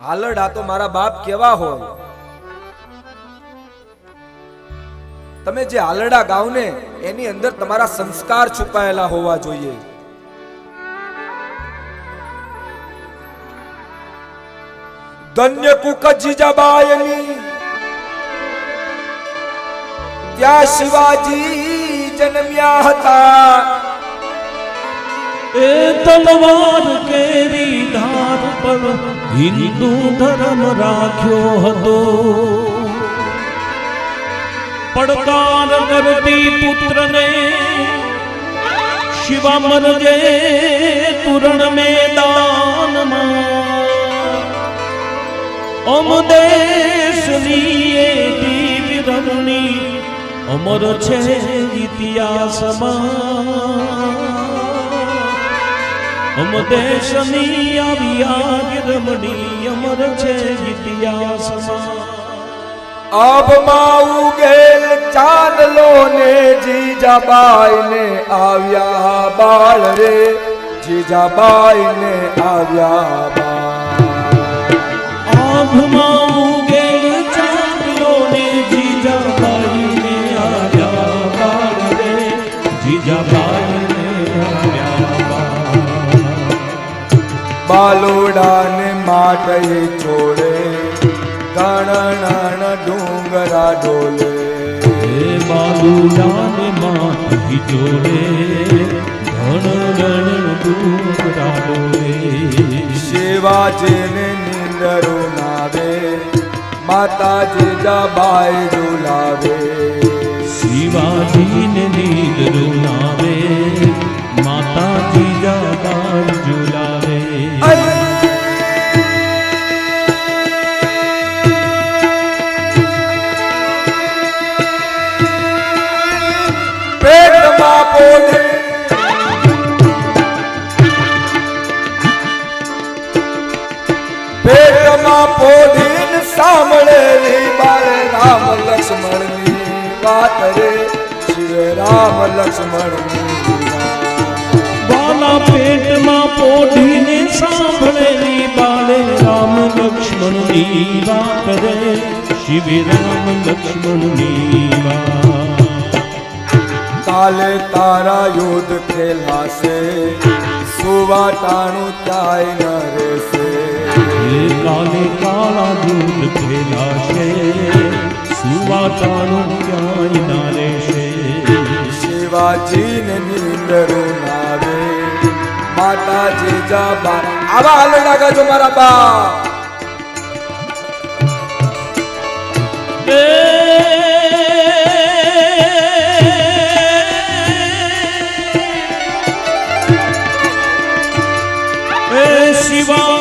હાલડા તો મારા બાપ કેવા હોય? તમે જે હાલડા ગાવ ને એની અંદર તમારા સંસ્કાર છુપાયેલા હોવા જોઈએ. ધન્ય કુક જીજાબાઈની ત્યાં શિવાજી જન્મ્યા હતા. એ તલવાર કેરી ધાર પર હિન્દુ ધર્મ રાખ્યો હતો. પડકાર કરતી પુત્રને શિવા મરજે તુરણ મેદાનમાં. અમ દેશની દિવ્ય રમણી અમર છે ઇતિહાસમાં. અમ દેશની આવી રમણી અમર છે ઇતિહાસમાં. આભમાં ઉગેલ ચાંદલો ને જીજાબાઈ ને આવ્યા બાળ રે. જીજાબાઈ ને આવ્યા બાળ. આભમાં ઉગેલ ચાંદલો ને જીજાબાઈ ને આવ્યા બાળ રે. જીજાબાઈ ને આવ્યા બાળ. બાલોડા ને માટે છોડે ગણન ડુંગરા ડોલે. હે બાલુડાને માથી જોડે ગણન ડુંગરા ડોલે. શિવાજીને નીંદરો નાવે માતાજી જીજાબાઈ ઝુલાવે. શિવાજીને નીંદરો નાવે માતા જીજાબાઈ ઝુલાવે. પેટમાં પોઢે પેટમાં પોઢીને સાંભળેલી બાળે રામ લક્ષ્મણની વાત રે. શિવ રામ લક્ષ્મણની બાલા પેટમાં પોઢીને સાંભળેલી બાલે રામ લક્ષ્મણની વાત રે. શિવ રામ લક્ષ્મણની વાત. કાલે તારા યુદ્ધ ખેલાશે સુવાટાણું ક્યાંય ન રહેશે. કાલે કાળા દૂધ ખેલાશે સુવાટાણું ક્યાંય ના રહેશે. શિવાજીને નીંદરો નાવે માતાજી જીજાબાઈ. આવા હાલડા ગાજો મારા બા. શિવા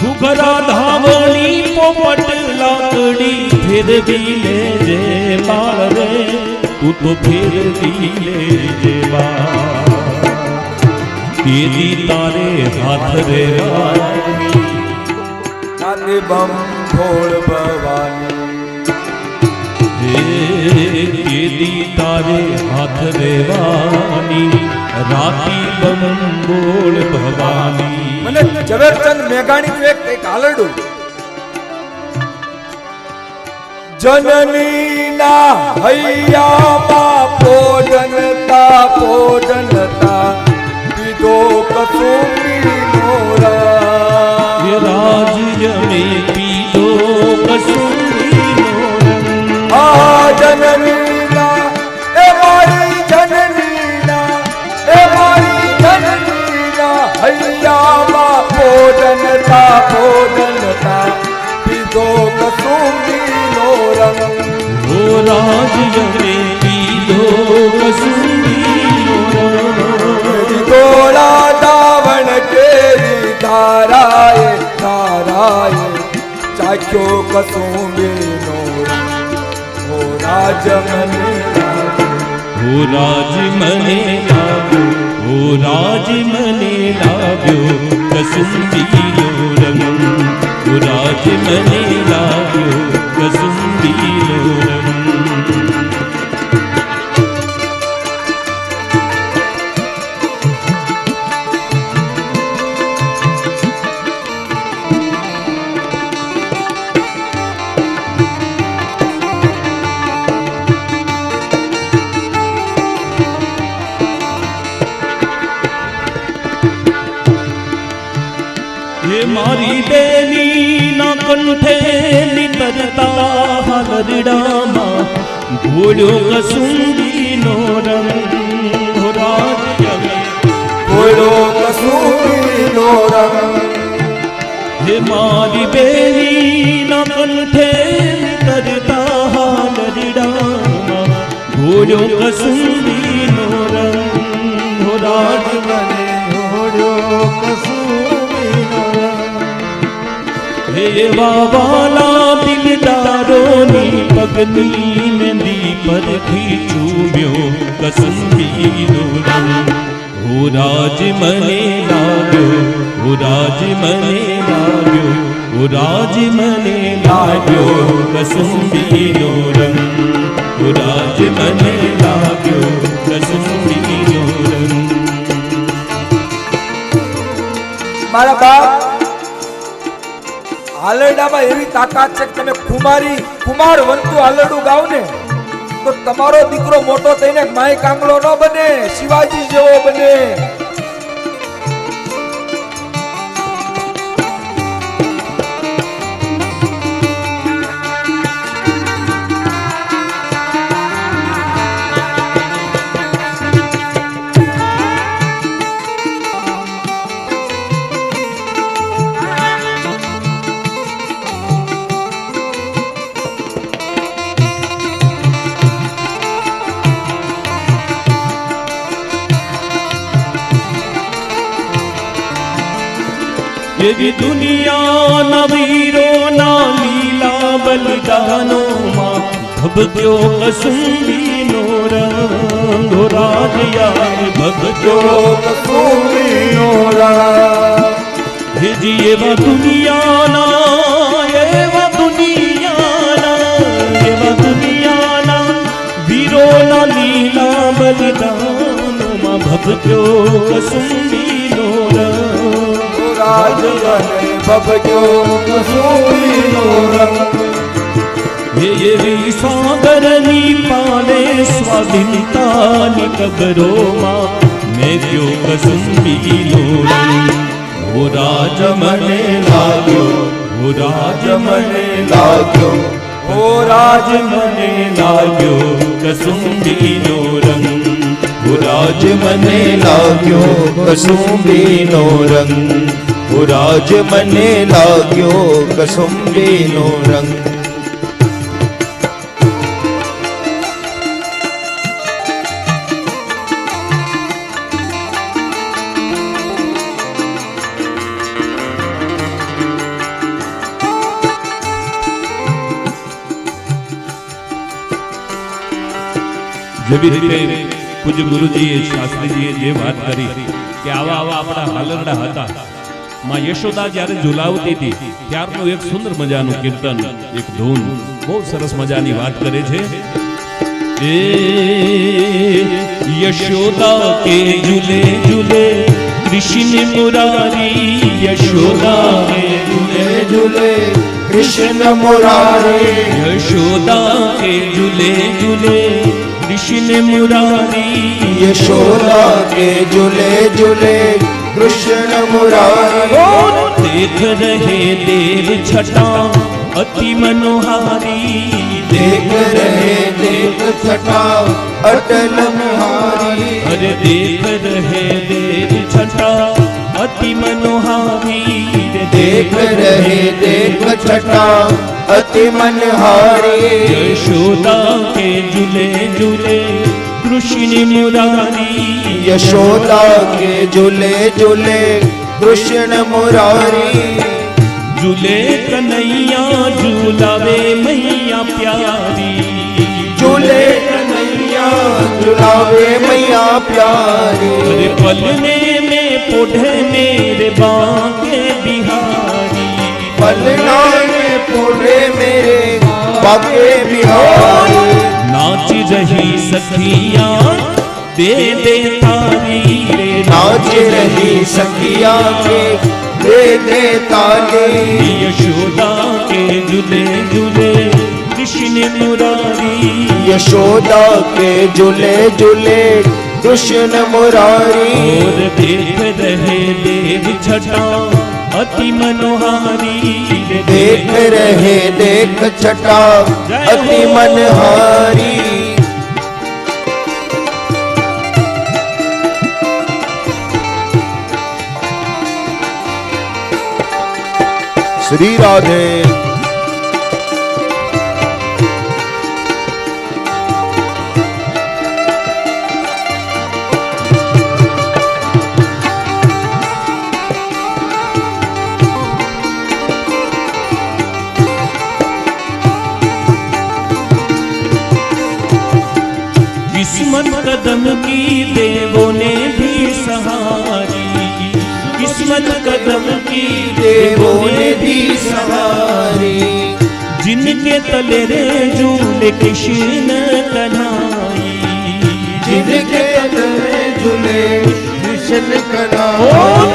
ઘુઘરા ધાવણી પોપટ લાકડી ફેરવી લેજે બાળ રે. તું તો ફેરવી લેજે બાળ. તેરી તારે હાથ રે વાની નાતે બમ ભોળ ભવાની. તેરી તારે હાથ રેવાની રાતી બંબોળ ભવાની. મને ઝવેરચંદ મેઘાણી એક હાલરડું. જનની ના હૈયામાં પોજનતા પોજનતા પીધો કસુંબી નો રંગ. રાજ્ય મેં પીધો કસુંબી નો રંગ. આ જનની ના એ મારી જનની ના એ મારી જનની ના હૈયામાં પોજનતા પોજનતા પીધો કસુંબી નો રંગ. ઓ રાજ્ય મેં પીધો કસુંબી નો રંગ. ગોળા દાવણ કેરી ધારાએ ધારાએ ચાખ્યો કસુંબી નો રંગ. ઓ રાજ મને ઓ રાજ મને લાગ્યો. ઓ રાજ મને લાગ્યો કસુંબીનો રંગ. ઓ રાજ મને લાગ્યો કસુંબીનો રંગ. કંઠે નિતરતા હાલરડામાં ઘોડ્યો કસુંબીનો રંગ ઘોડો કસૂરીનો રંગ હે મારી બેનીના કંઠે નિતરતા હાલરડામાં ઘોડ્યો કસુંબીનો રંગ રાજ મને ઘોડ્યો કસૂરીનો રંગ હે વાલા દિલદારોની પગની મેંદી પરથી ચૂમ્યો કસુંબીનો રંગ હો રાજ મને લાગ્યો હો રાજ મને લાગ્યો હો રાજ મને લાગ્યો કસુંબીનો રંગ હો રાજ મને લાગ્યો કસુંબીનો રંગ મારા બાપ હાલરડામાં એવી તાકાત છે કે તમે કુમાર વંતુ હાલરડું ગાવ ને તો તમારો દીકરો મોટો થઈને માય કાંગલો ન બને, શિવાજી જેવો બને. એવી દુનિયાના વીરોના લીલા બલિદાનોમાં ભબક્યો કસુંબીનો રંગ રાજયાર ભબક્યો કસૂરીનો રંગ હેજી એવા દુનિયાના વીરોના લીલા બલિદાનોમાં ભબક્યો કસુંબીનો રંગ રાજ મને ભબક્યો કસૂરીનો રંગ એવી સાગરની પાલે સ્વાધીનતાની કબરોમાં મેં કયો કસુંબીનો રંગ હો રાજ મને લાગ્યો હો રાજ મને લાગ્યો હો રાજ મને લાગ્યો કસુંબીનો રંગ હો રાજ મને લાગ્યો કસુંબીનો રંગ હો રાજ મને લાગ્યો કસુંબીનો રંગ જેવી રીતે પૂજ્ય ગુરુજીએ શાસ્ત્રીજીએ જે વાત કરી કે આવા આપણા હાલરડા હતા, માં યશોદા જ્યારે ઝુલાવતી હતી ત્યારનું એક સુંદર મજાનું કીર્તન, એક ધૂન બહુ સરસ મજાની વાત કરે છે. એ યશોદા કે ઝૂલે ઝૂલે કૃષ્ણ મુરારી, યશોદા કે ઝૂલે ઝૂલે કૃષ્ણ મુરારી, યશોદા કે ઝૂલે ઝૂલે કૃષ્ણ મુરારી, યશોદા કે ઝૂલે ઝૂલે કૃષ્ણ મુરારી. દેખ રહે દેવ છટા અતિ મનોહારી, દેખ રહે દેવ છટા અટલ મુહારી, અરે દેખ રહે દેવ છટા અતિ મનોહારી, દેખ રહે દેવ છટા અતિ મનહારી. યશોદા કે ઝૂલે ઝૂલે કૃષ્ણ મુરારી, યશોદા કે ઝૂલે ઝૂલે કૃષ્ણ મુરારી. ઝૂલે કનૈયા ઝૂલાવે મૈયા પ્યારી, ઝૂલે કનૈયા ઝૂલાવે મૈયા પ્યારી. અરે પલને में पोढ़ने रे बांके बिहारी, पलना में पोढ़े मेरे बांके बिहारी. नाच रही सखियाँ दे दे ताली रे, नाच रही सखिया के दे दे ताली. यशोदा के झूले झूले कृष्ण मुरारी, यशोदा के झूले झूले कृष्ण मुरारी. और देख रहे देव छटा अति मनोहारी, देख देख रहे देख छटा अति मनहारी। श्री राधे। किस्मत कदम की देवों ने भी सहारी, किस्मत कदम की देवों ने भी सहारी। जिनके तले रे झूले कृष्ण कन्हाई, जिनके तले झूले कृष्ण कन्हाई।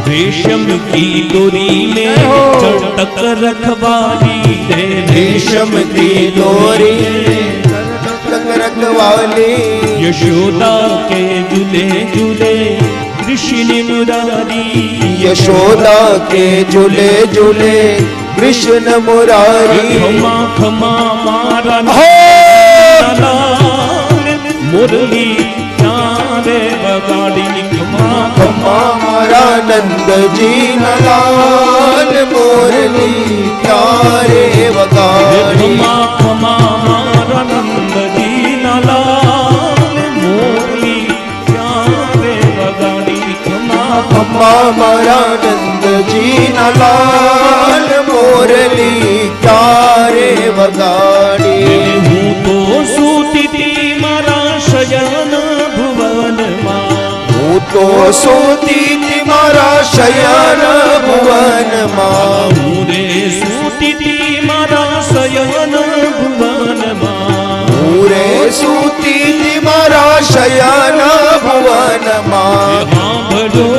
रेशम की डोरी में चटक रखवाली दे, रेशम की डोरी रखवाली। यशोदा के झूले झूले कृष्ण मुरारी, यशोदा के झूले झूले कृष्ण मुरारी। खमा खमा मारा मुरली प्यारे बगाड़ी, खमा खमा मारा नंद जी लाल मुरली प्यारे बगाड़ी। खमा खमा मारा नंद जी लाल मुरली प्यारे बगाड़ी, खमा खमा मारा नंद जी लाल मुरली प्यारे बगाड़ी। हूँ तो सूती थी मारा शयन भुवन माँ, हूँ तो सोती थी मारा शयन भुवन माँ। हूँ रे सूती थी मारा शयन भुवन माँ, पूरे सूती थी मारा शयन भुवन माँ। हाँ भजो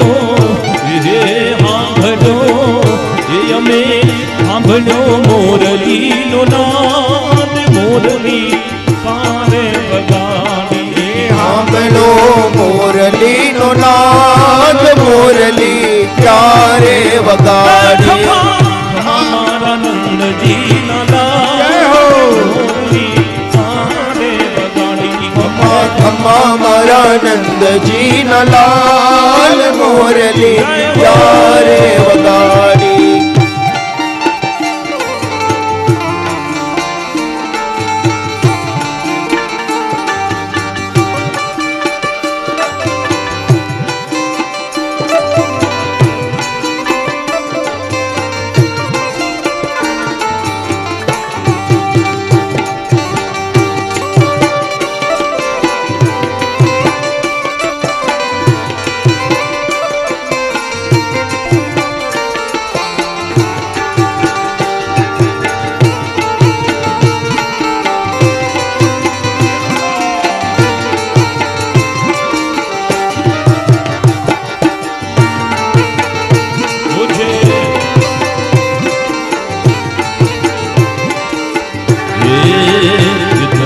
रे हाँ भजो यमे हाँ भजो मोरली नो नाद, मोरली कारे बगाड़ी। हाँ बनो मोरली नो नाद मोरली प्यारे बगाड़ी। हमारा नंद जी नाला मोरली कारे बगाड़ी। खम्मा मारा नंद जी लाल मोरली प्यारे बगाड़ी।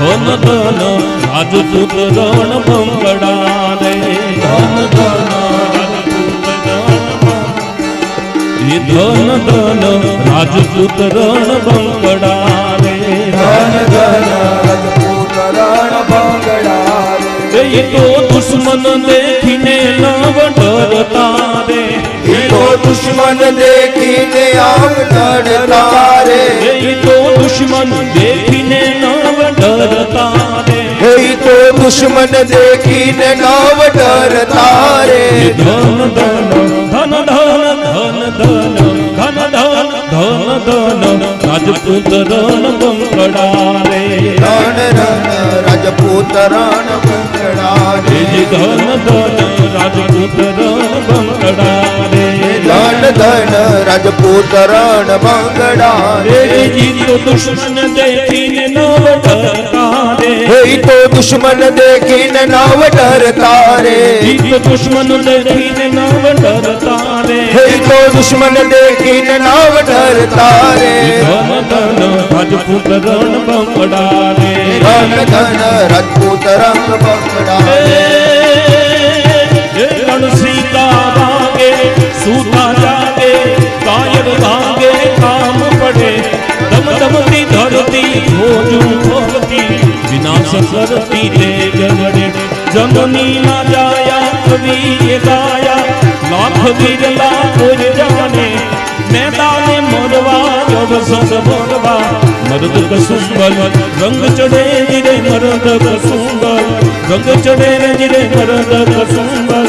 धन राजपूत रण बंगड़ा रे, धन धन राजपूत रण बंगड़ा रे, ધન ધન રાજપૂત રણ ભંગડા રે। ये तो दुश्मन देखने नव डरता रे, ये तो दुश्मन देखीने आग लड़ता रे। ये तो दुश्मन देखने नव डरता रे, ये तो दुश्मन देखीने नाव डरता रे। धन धन धन धन धन धन धन धन धन धन राजपूत रण बंगड़ा रे, धन धन राजपूत रण बंगड़ा रे। धन धन राजपूत रण बंगड़ा रे, धन धन राजपूत रण बंगड़ा रे। जी तो दुश्मन देखीने नव डरता रे, ये तो दुश्मन देखीने नाव डरता रे। जी तो दुश्मन देखीने नव डरता रे, ये तो दुश्मन देखीने नाव डरता रे। धन धन राजपूत रण बंगड़ा रे, धन धन राजपूत रण बंगड़ा रे। रण सीता भागे सूता जागे, कायर भागे काम पड़े खोजू खोजती विनाश करती ते गगड़े जननी ना जाया कवि ये गाया लाख बिरला कोई जाने मैदाने मरवा जब सस बोलवा मर्द कसुंबल रंग चढ़े जिरे मर्द कसुंबल रंग चढ़े रे जिरे मर्द कसुंबल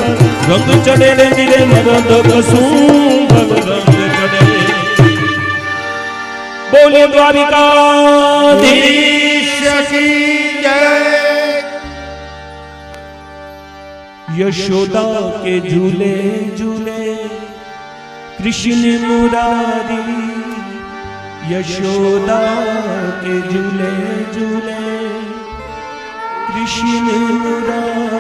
रंग चढ़े रे जिरे मर्द कसुंबल रंग चढ़े बोलिए द्वारिकाधीश की जय। यशोदा के झूले झूले कृष्ण मुरारी यशोदा के झूले झूले कृष्ण मुरारी